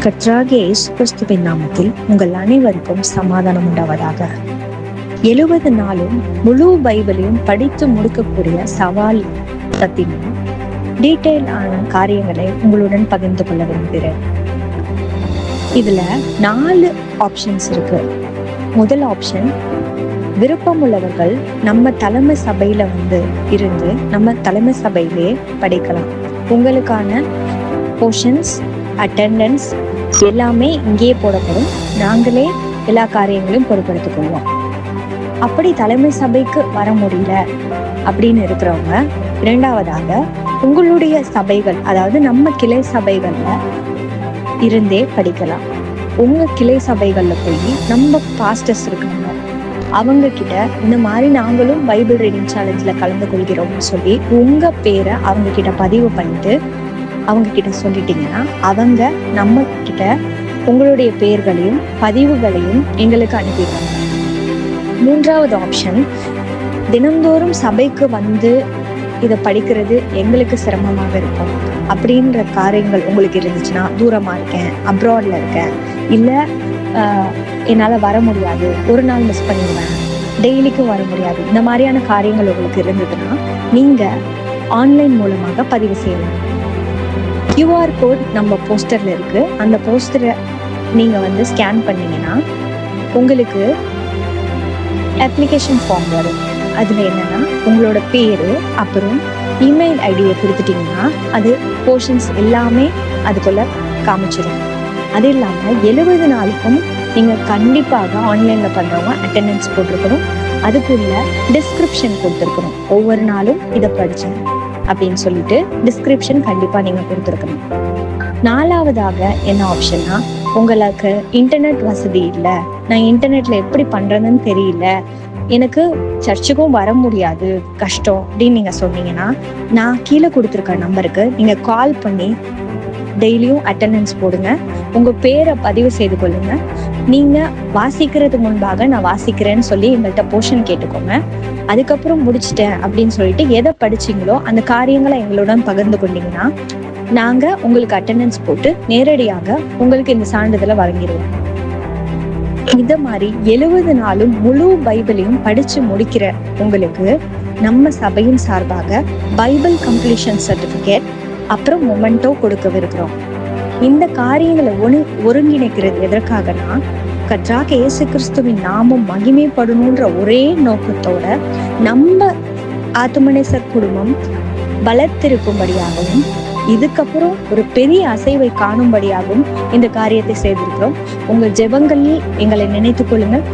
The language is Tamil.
கர்த்தராகிய இயேசு கிறிஸ்துவின் நாமத்தில் உங்கள் அனைவருக்கும் சமாதானம் உண்டாவதாக. 70 நாளும் முழு பைபிளையும் படித்து முடிக்கக்கூடிய சவால் பத்தின டீட்டெயில் ஆன காரியங்களை உங்களுடன் பகிர்ந்து கொள்ள விரும்புகிறேன். இதுல 4 ஆப்ஷன்ஸ் இருக்கு. முதல் ஆப்ஷன், விருப்பமுள்ளவர்கள் நம்ம தலைமை சபையில இருந்து நம்ம தலைமை சபையிலே படிக்கலாம். உங்களுக்கான போர்ஷன்ஸ், அட்டெண்டன்ஸ் எல்லாமே இங்கேயே போடப்படும். நாங்களே எல்லா காரியங்களையும் பொறுப்படுத்திக் கொள்வோம். அப்படி தலைமை சபைக்கு வர முடியல அப்படின்னு இருக்கிறவங்க, இரண்டாவதாக உங்களுடைய சபைகள், அதாவது நம்ம கிளை சபைகள்ல இருந்தே படிக்கலாம். உங்க கிளை சபைகள்ல போய் நம்ம பாஸ்டர்ஸ் இருக்காங்க, அவங்க கிட்ட இந்த மாதிரி நாங்களும் பைபிள் ரீடிங் சேலஞ்சில் கலந்து கொள்கிறோம்னு சொல்லி உங்க பேரை அவங்க கிட்ட பதிவு பண்ணிட்டு அவங்க கிட்ட சொல்லிட்டீங்கன்னா அவங்க நம்ம கிட்ட உங்களுடைய பெயர்களையும் பதிவுகளையும் எங்களுக்கு அனுப்பிடுவாங்க. மூன்றாவது ஆப்ஷன், தினந்தோறும் சபைக்கு இதை படிக்கிறது எங்களுக்கு சிரமமாக இருக்கும் அப்படின்ற காரியங்கள் உங்களுக்கு இருந்துச்சுன்னா, தூரமா இருக்கேன், அப்ராட்ல இருக்கேன், இல்லை என்னால் வர முடியாது, ஒரு நாள் மிஸ் பண்ணிடுவேன், டெய்லிக்கும் வர முடியாது, இந்த மாதிரியான காரியங்கள் உங்களுக்கு இருந்ததுன்னா நீங்க ஆன்லைன் மூலமாக பதிவு செய்யலாம். QR கோட் நம்ம போஸ்டர்ல இருக்கு. அந்த போஸ்டரை நீங்க ஸ்கேன் பண்ணீங்கன்னா உங்களுக்கு அப்ளிகேஷன் ஃபார்ம் வரும். அதுல என்னன்னா உங்களோட பேரு அப்புறம் இமெயில் ஐடியை கொடுத்துட்டீங்கன்னா அது போர்ஷன்ஸ் எல்லாமே அதுக்குள்ள காமிச்சிடும். அது இல்லாம 70 நாளுக்கும் நீங்க கண்டிப்பாக ஆன்லைன்ல பண்றவங்க அட்டெண்டன்ஸ் போட்டிருக்கணும். அதுக்குள்ள டிஸ்கிரிப்ஷன் கொடுத்துருக்கணும். ஒவ்வொரு நாளும் இதை படிச்சேன் அப்படின்னு சொல்லிட்டு டிஸ்கிரிப்ஷன் கண்டிப்பா நீங்க கொடுத்துருக்கணும். நாலாவதாக என்ன ஆப்ஷன்னா, உங்களுக்கு இன்டர்நெட் வசதி இல்லை, நான் இன்டர்நெட்ல எப்படி பண்றதுன்னு தெரியல, எனக்கு சர்ச்சுக்கும் வர முடியாது, கஷ்டம் அப்படின்னு நீங்க சொன்னீங்கன்னா, நான் கீழே கொடுத்துருக்க நம்பருக்கு நீங்க கால் பண்ணி டெய்லியும் அட்டெண்டன்ஸ் போடுங்க. உங்க பேரை பதிவு செய்து கொள்ளுங்க. நீங்க வாசிக்கிறதுக்கு முன்பாக நான் வாசிக்கிறேன்னு சொல்லி எங்கள்கிட்ட போர்ஷன் கேட்டுக்கோங்க. அதுக்கப்புறம் முடிச்சிட்டேன் அப்படின்னு சொல்லிட்டு எதை படிச்சீங்களோ அந்த காரியங்களை எங்களுடன் பகிர்ந்து கொண்டீங்கன்னா நாங்க உங்களுக்கு அட்டெண்டன்ஸ் போட்டு நேரடியாக உங்களுக்கு இந்த சான்றிதழை வழங்கிடுவோம். இந்த மாதிரி 70 நாளும் முழு பைபிளையும் படிச்சு முடிக்கிற உங்களுக்கு நம்ம சபையின் சார்பாக பைபிள் கம்ப்ளீஷன் சர்டிபிகேட் அப்புறம் மொமெண்டோ கொடுக்கவிருக்கிறோம். இந்த காரியங்களை ஒருங்கிணைக்கிறது எதற்காகனா, கர்த்தராகிய இயேசு கிறிஸ்துவின் நாமம் மகிமைப்படணுன்ற ஒரே நோக்கத்தோட நம்ம ஆத்துமனேசர் குடும்பம் பலத்திருக்கும்படியாகவும் இதுக்கப்புறம் ஒரு பெரிய அசைவை காணும்படியாகவும் இந்த காரியத்தை செய்திருக்கிறோம். உங்கள் ஜெபங்களில் எங்களை நினைத்துக் கொள்ளுங்கள்.